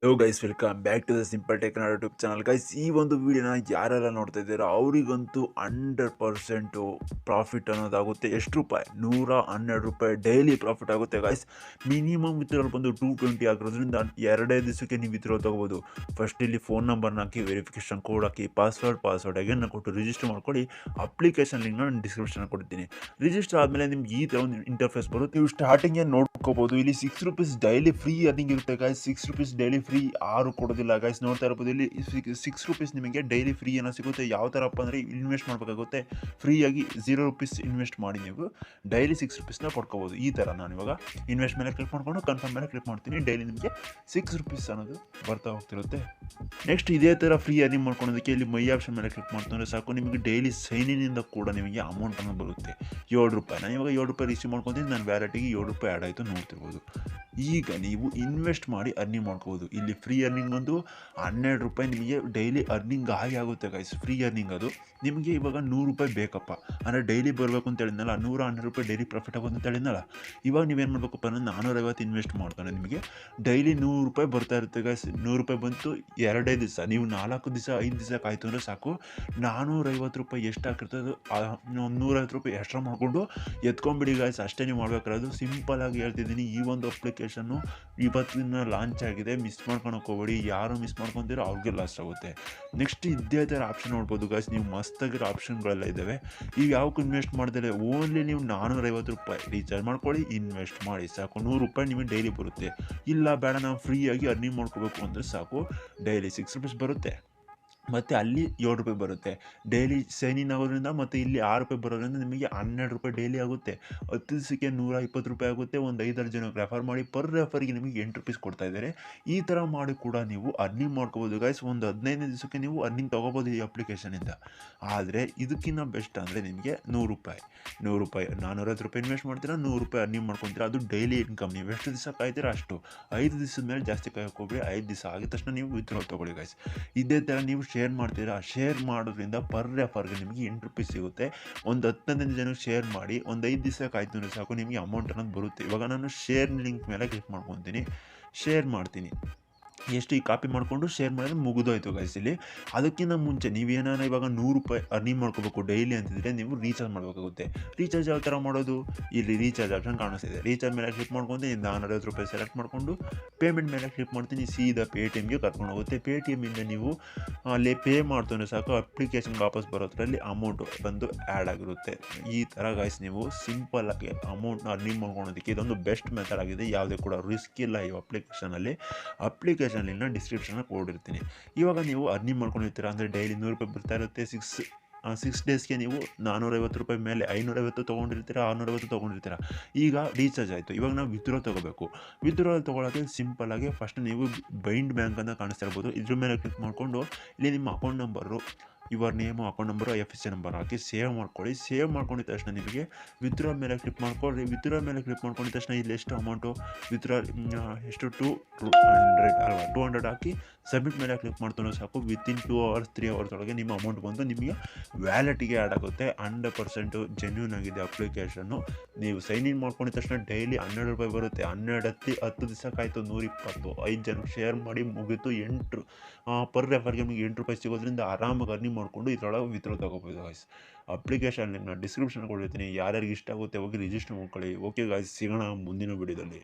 Hello guys, welcome back to the simple tech Kannada YouTube channel. Guys, ಈ ಒಂದು ವಿಡಿಯೋನ ಯಾರೆಲ್ಲ ನೋಡ್ತಾ ಇದ್ದೀರಾ ಅವರಿಗಂತೂ 100% ಪ್ರಾಫಿಟ್ ಅನ್ನೋದಾಗುತ್ತೆ. ಎಷ್ಟು ರೂಪಾಯಿ? ₹112 ಡೈಲಿ ಪ್ರಾಫಿಟ್ ಆಗುತ್ತೆ ಗೈಸ್. ಮಿನಿಮಮ್ ವಿತ್ಡ್ರಾಲ್ ಬಂದು 220 ಆಗಿರೋದ್ರಿಂದ 2 ದಿವಸಕ್ಕೆ ನೀವು ವಿತ್ಡ್ರಾ ತಗೋಬೋದು. ಫಸ್ಟ್ ಇಲ್ಲಿ ಫೋನ್ ನಂಬರ್ನ ಹಾಕಿ, ವೆರಿಫಿಕೇಷನ್ ಕೋಡ್ ಹಾಕಿ, ಪಾಸ್ವರ್ಡ್ ಅಗೇನ್ ಕೊಟ್ಟು ರಿಜಿಸ್ಟರ್ ಮಾಡ್ಕೊಳ್ಳಿ. ಅಪ್ಲಿಕೇಶನ್ ಲಿಂಕ್ನ ನಾನು ಡಿಸ್ಕ್ರಿಪ್ಷನ್ ಕೊಡ್ತೀನಿ. ರಿಜಿಸ್ಟರ್ ಆದಮೇಲೆ ನಿಮ್ಗೆ ಈ ಥರ ಒಂದು ಇಂಟರ್ಫೇಸ್ ಬರುತ್ತೆ. ನೀವು ಸ್ಟಾರ್ಟಿಂಗ್ ನೋಡ್ಕೋಬಹುದು. ಇಲ್ಲಿ ₹6 ಡೈಲಿ ಫ್ರೀ ಅರ್ನಿಂಗ್ ಇರುತ್ತೆ ಗೈಸ್. ₹6 ಡೈಲಿ ಫ್ರೀ, 6 ಕೊಡೋದಿಲ್ಲ ಗೈಸ್. ನೋಡ್ತಾ ಇರ್ಬೋದು ಇಲ್ಲಿ ₹6 ನಿಮಗೆ ಡೈಲಿ ಫ್ರೀ ಏನೋ ಸಿಗುತ್ತೆ. ಯಾವ ಥರಪ್ಪ ಅಂದರೆ ಇನ್ವೆಸ್ಟ್ ಮಾಡಬೇಕಾಗುತ್ತೆ. ಫ್ರೀಯಾಗಿ ₹0 ಇನ್ವೆಸ್ಟ್ ಮಾಡಿ ನೀವು ಡೈಲಿ ₹6ನ ಪಡ್ಕೋಬೋದು. ಈ ಥರ ನಾನು ಇವಾಗ ಇನ್ವೆಸ್ಟ್ ಮೇಲೆ ಕ್ಲಿಕ್ ಮಾಡ್ಕೊಂಡು ಕನ್ಫರ್ಮ್ ಮೇಲೆ ಕ್ಲಿಕ್ ಮಾಡ್ತೀನಿ. ಡೈಲಿ ನಿಮಗೆ ₹6 ಅನ್ನೋದು ಬರ್ತಾ ಹೋಗ್ತಿರುತ್ತೆ. ನೆಕ್ಸ್ಟ್ ಇದೇ ಥರ ಫ್ರೀ ಅರ್ನಿಂಗ್ ಮಾಡ್ಕೊಳೋದಕ್ಕೆ ಇಲ್ಲಿ ಮೈ ಆಪ್ಷನ್ ಮೇಲೆ ಕ್ಲಿಕ್ ಮಾಡ್ಕೊಂಡ್ರೆ ಸಾಕು. ನಿಮಗೆ ಡೈಲಿ ಸೈನಿನಿಂದ ಕೂಡ ನಿಮಗೆ ಅಮೌಂಟ್ ಅನ್ನೋದು ಬರುತ್ತೆ. ₹7. ನಾನು ಇವಾಗ ₹7 ರಿಸೀವ್ ಮಾಡ್ಕೊತೀನಿ. ನನ್ನ ವ್ಯಾಲೆಟಿಗೆ ₹7 ಆ್ಯಡ್ ಆಯಿತು, ನೋಡ್ತಿರ್ಬೋದು. ಈಗ ನೀವು ಇನ್ವೆಸ್ಟ್ ಮಾಡಿ ಅರ್ನಿಂಗ್ ಮಾಡ್ಕೋಬೋದು. ಇಲ್ಲಿ ಫ್ರೀ ಅರ್ನಿಂಗ್ ಒಂದು ₹12 ನಿಮಗೆ ಡೈಲಿ ಅರ್ನಿಂಗ್ ಆಗುತ್ತೆ ಗೈಸ್. ಫ್ರೀ ಅರ್ನಿಂಗ್ ಅದು ನಿಮಗೆ ಇವಾಗ ₹100 ಬೇಕಪ್ಪ ಅಂದರೆ ಡೈಲಿ ಬರಬೇಕು ಅಂತ ಹೇಳಿದ್ನಲ್ಲ, ₹112 ಡೈಲಿ ಪ್ರಾಫಿಟ್ ಆಗೋದು ಅಂತ ಹೇಳಿದ್ನಲ್ಲ. ಇವಾಗ ನೀವೇನು ಮಾಡಬೇಕಪ್ಪ ಅಂದರೆ 450 ಇನ್ವೆಸ್ಟ್ ಮಾಡ್ತಾನೆ ನಿಮಗೆ ಡೈಲಿ ₹100 ಬರ್ತಾ ಇರುತ್ತೆ ಗೈಸ್. ₹100 ಬಂತು 2 ದಿವಸ. ನೀವು 4 ದಿವಸ 5 ದಿವಸ ಕಾಯ್ತು ಅಂದರೆ ಸಾಕು. ₹450 ಎಷ್ಟು ಹಾಕಿರ್ತದೆ ₹150 ಎಕ್ಸ್ಟ್ರಾ ಮಾಡಿಕೊಂಡು ಎತ್ಕೊಂಡ್ಬಿಡಿ ಗೈಸ್. ಅಷ್ಟೇ ನೀವು ಮಾಡಬೇಕಾದ್ರೆ. ಸಿಂಪಲಾಗಿ ಹೇಳ್ತಿದ್ದೀನಿ. ಈ ಒಂದು ಅಪ್ಲಿಕೇಶನ್ನು ಇವತ್ತಿನ ಲಾಂಚ್ ಆಗಿದೆ. ಮಿಸ್ ಮಾಡ್ಕೊಳಕ್ಕೆ ಹೋಗ್ಬೇಡಿ. ಯಾರು ಮಿಸ್ ಮಾಡ್ಕೊತೀರೋ ಅವ್ರಿಗೆ ಲಾಸ್ ಆಗುತ್ತೆ. ನೆಕ್ಸ್ಟ್ ಇದೇ ಥರ ಆಪ್ಷನ್ ನೋಡ್ಬೋದು ಗೈಸ್. ನೀವು ಮಸ್ತಾಗಿರೋ ಆಪ್ಷನ್ಗಳೆಲ್ಲ ಇದ್ದಾವೆ. ಈಗ ಯಾವಕ್ಕೂ ಇನ್ವೆಸ್ಟ್ ಮಾಡಿದ್ರೆ ಓನ್ಲಿ ನೀವು ₹450 ರೀಚಾರ್ಜ್ ಮಾಡ್ಕೊಳ್ಳಿ, ಇನ್ವೆಸ್ಟ್ ಮಾಡಿ ಸಾಕು. ₹100 ನಿಮಗೆ ಡೈಲಿ ಬರುತ್ತೆ. ಇಲ್ಲ ಬೇಡ ನಾವು ಫ್ರೀಯಾಗಿ ಅರ್ನಿಂಗ್ ಮಾಡ್ಕೋಬೇಕು ಅಂದರೆ ಸಾಕು, ಡೈಲಿ ₹6 ಬರುತ್ತೆ. ಮತ್ತು ಅಲ್ಲಿ ₹7 ಬರುತ್ತೆ. ಡೈಲಿ ಸೈನ್ ಇನ್ ಆಗೋದ್ರಿಂದ ಮತ್ತು ಇಲ್ಲಿ ₹6 ಬರೋದ್ರಿಂದ ನಿಮಗೆ ₹12 ಡೈಲಿ ಆಗುತ್ತೆ. 10 ದಿವಸಕ್ಕೆ ₹120 ಆಗುತ್ತೆ. ಒಂದು 5-6 ಜನಕ್ಕೆ ರೆಫರ್ ಮಾಡಿ. ಪರ್ ರೆಫರಿಗೆ ನಿಮಗೆ ₹8 ಕೊಡ್ತಾ ಇದ್ದಾರೆ. ಈ ಥರ ಮಾಡಿ ಕೂಡ ನೀವು ಅರ್ನಿಂಗ್ ಮಾಡ್ಕೋಬೋದು ಗೈಸ್. ಒಂದು 15 ದಿವಸಕ್ಕೆ ನೀವು ಅರ್ನಿಂಗ್ ತೊಗೋಬೋದು ಈ ಅಪ್ಲಿಕೇಶನಿಂದ. ಆದರೆ ಇದಕ್ಕಿಂತ ಬೆಸ್ಟ್ ಅಂದರೆ ನಿಮಗೆ ₹100 ₹450 ಇನ್ವೆಸ್ಟ್ ಮಾಡ್ತೀರಾ, ₹100 ಅರ್ನಿಂಗ್ ಮಾಡ್ಕೊತೀರಾ. ಅದು ಡೈಲಿ ಇನ್ಕಮ್. ನೀವು ಎಷ್ಟು ದಿವಸ ಕಾಯ್ತೀರಾ ಅಷ್ಟು. 5 ದಿವಸದ ಮೇಲೆ ಜಾಸ್ತಿ ಕಾಯೋಕೆ ಹೋಗ್ಬೇಡಿ. 5 ದಿವಸ ಆಗಿದ ತಕ್ಷಣ ನೀವು ವಿತ್ಡ್ರಾ ತೊಗೊಳ್ಳಿ ಗೈಸ್. ಇದೇ ಥರ ನೀವು ಶೇರ್ ಮಾಡ್ತೀರಾ. ಶೇರ್ ಮಾಡೋದ್ರಿಂದ ಪರ್ ರೆಫರ್ಗೆ ನಿಮಗೆ ₹8 ಸಿಗುತ್ತೆ. ಒಂದು 15 ಜನಕ್ಕೆ ಶೇರ್ ಮಾಡಿ, ಒಂದು 5 ದಿವಸ ಕಾಯ್ತು ಅಂದರೆ ಸಾಕು, ನಿಮಗೆ ಅಮೌಂಟ್ ಅನ್ನೋದು ಬರುತ್ತೆ. ಇವಾಗ ನಾನು ಶೇರ್ ಲಿಂಕ್ ಮೇಲೆ ಕ್ಲಿಕ್ ಮಾಡ್ಕೊತೀನಿ, ಶೇರ್ ಮಾಡ್ತೀನಿ. ಎಷ್ಟು ಈ ಕಾಪಿ ಮಾಡಿಕೊಂಡು ಶೇರ್ ಮಾಡಿದ್ರೆ ಮುಗಿದೋಯ್ತು ಗೈಸ್. ಇಲ್ಲಿ ಅದಕ್ಕಿಂತ ಮುಂಚೆ ನೀವೇನಾರ ಇವಾಗ ₹100 ಅರ್ನಿಂಗ್ ಮಾಡ್ಕೋಬೇಕು ಡೈಲಿ ಅಂತಿದ್ರೆ ನೀವು ರೀಚಾರ್ಜ್ ಮಾಡಬೇಕಾಗುತ್ತೆ. ರೀಚಾರ್ಜ್ ಯಾವ ಥರ ಮಾಡೋದು? ಇಲ್ಲಿ ರೀಚಾರ್ಜ್ ಆಪ್ಷನ್ ಕಾಣಿಸ್ತಿದೆ. ರೀಚಾರ್ಜ್ ಮೇಲೆ ಕ್ಲಿಕ್ ಮಾಡ್ಕೊಂಡು ₹450 ಸೆಲೆಕ್ಟ್ ಮಾಡಿಕೊಂಡು ಪೇಮೆಂಟ್ ಮೇಲೆ ಕ್ಲಿಕ್ ಮಾಡ್ತೀನಿ. ಸೀದಾ ಪೇಟಿಎಮ್ಗೆ ಕರ್ಕೊಂಡು ಹೋಗುತ್ತೆ. ಪೇಟಿಎಮ್ಮಿಂದ ನೀವು ಅಲ್ಲಿ ಪೇ ಮಾಡ್ತಾರೆ ಸಾಕು, ಅಪ್ಲಿಕೇಶನ್ಗೆ ವಾಪಸ್ ಬರೋದ್ರಲ್ಲಿ ಅಮೌಂಟು ಬಂದು ಆ್ಯಡ್ ಆಗಿರುತ್ತೆ. ಈ ಥರ ಗೈಸ್ ನೀವು ಸಿಂಪಲ್ಲಾಗಿ ಅಮೌಂಟ್ನ ಅರ್ನಿಂಗ್ ಮಾಡ್ಕೊಳೋದಕ್ಕೆ ಇದೊಂದು ಬೆಸ್ಟ್ ಮೆಥಡ್ ಆಗಿದೆ. ಯಾವುದೇ ಕೂಡ ರಿಸ್ಕ್ ಇಲ್ಲ ಈ ಅಪ್ಲಿಕೇಶನ್ ಲಿಂಕ್ನ ಡಿಸ್ಕ್ರಿಪ್ಷನಲ್ಲಿ ಕೊಡಿರ್ತೀನಿ. ಇವಾಗ ನೀವು ಅರ್ನಿಂಗ್ ಮಾಡ್ಕೊಂಡಿರ್ತೀರ ಅಂದರೆ ಡೈಲಿ ₹100 ಬರ್ತಾ ಇರುತ್ತೆ. 6 ಡೇಸ್ಗೆ ನೀವು ₹450 ಮೇಲೆ 550 ತೊಗೊಂಡಿರ್ತೀರ, 650 ತೊಗೊಂಡಿರ್ತೀರ. ಈಗ ರೀಚಾರ್ಜ್ ಆಯಿತು. ಇವಾಗ ನಾವು ವಿತ್ಡ್ರಾ ತೊಗೋಬೇಕು. ವಿತ್ಡ್ರಾ ತೊಗೊಳೋಕ್ಕೆ ಸಿಂಪಲ್ಲಾಗಿ ಫಸ್ಟ್ ನೀವು ಬೈಂಡ್ ಬ್ಯಾಂಕ್ ಅಂತ ಕಾಣಿಸ್ತಾ ಇರ್ಬೋದು. ಇದ್ರ ಮೇಲೆ ಕ್ಲಿಕ್ ಮಾಡಿಕೊಂಡು ಇಲ್ಲಿ ನಿಮ್ಮ account number, your name, account number, IFSC number hockey save ಮಾಡ್ಕೊಳ್ಳಿ. ಸೇವ್ ಮಾಡ್ಕೊಂಡಿದ ತಕ್ಷಣ ನಿಮಗೆ ವಿತ್ಡ್ರಾ ಮೇಲೆ ಕ್ಲಿಕ್ ಮಾಡ್ಕೊಳ್ಳಿ. ವಿತ್ಡ್ರಾ ಮೇಲೆ ಕ್ಲಿಕ್ ಮಾಡ್ಕೊಂಡಿದ ತಕ್ಷಣ ಇಲ್ಲಿ ಎಷ್ಟು ಅಮೌಂಟು ವಿತ್ಡ್ರಾ ಎಷ್ಟು 200 ಅಲ್ವಾ, 200 ಹಾಕಿ ಸಬ್ಮಿಟ್ ಮೇಲೆ ಕ್ಲಿಕ್ ಮಾಡ್ತಾನೋ ಸಾಕು. ವಿತಿನ್ 2 ಅವರ್ಸ್ 3 ಅವರ್ಸ್ ಒಳಗೆ ನಿಮ್ಮ ಅಮೌಂಟ್ ಬಂದು ನಿಮಗೆ ವ್ಯಾಲೆಟಿಗೆ ಆ್ಯಡ್ ಆಗುತ್ತೆ. 100% ಜೆನ್ಯೂನ್ ಆಗಿದೆ ಅಪ್ಲಿಕೇಶನ್ನು. ನೀವು ಸೈನ್ ಇನ್ ಮಾಡ್ಕೊಂಡಿದ ತಕ್ಷಣ ಡೈಲಿ ₹12 ಬರುತ್ತೆ. 10 ದಿವಸಕ್ಕಾಯಿತು ₹120. 5 ಜನಕ್ಕೆ ಶೇರ್ ಮಾಡಿ ಮುಗೀತು. ಪರ್ ರೆಫರ್ಗೆ ನಿಮಗೆ ₹8 ಸಿಗೋದ್ರಿಂದ ಆರಾಮಾಗಿ ಅರ್ನಿಂಗ್ ಮಾಡಿಕೊಂಡು ಇದರೊಳಗೆ ವಿತ್ಡ್ರಾ ತೊಗೋಬೋದು ಗೈಸ್. ಅಪ್ಲಿಕೇಶನ್ ಲಿಂಕ್ನ ಡಿಸ್ಕ್ರಿಪ್ಷನ್ ಕೊಡಿರ್ತೀನಿ. ಯಾರ್ಯಾರಿಗೆ ಇಷ್ಟ ಆಗುತ್ತೆ ಹೋಗಿ ರಿಜಿಸ್ಟರ್ ಮಾಡ್ಕೊಳ್ಳಿ. ಓಕೆ ಗೈಸ್, ಸಿಗೋಣ ಮುಂದಿನ ವಿಡಿಯೋದಲ್ಲಿ.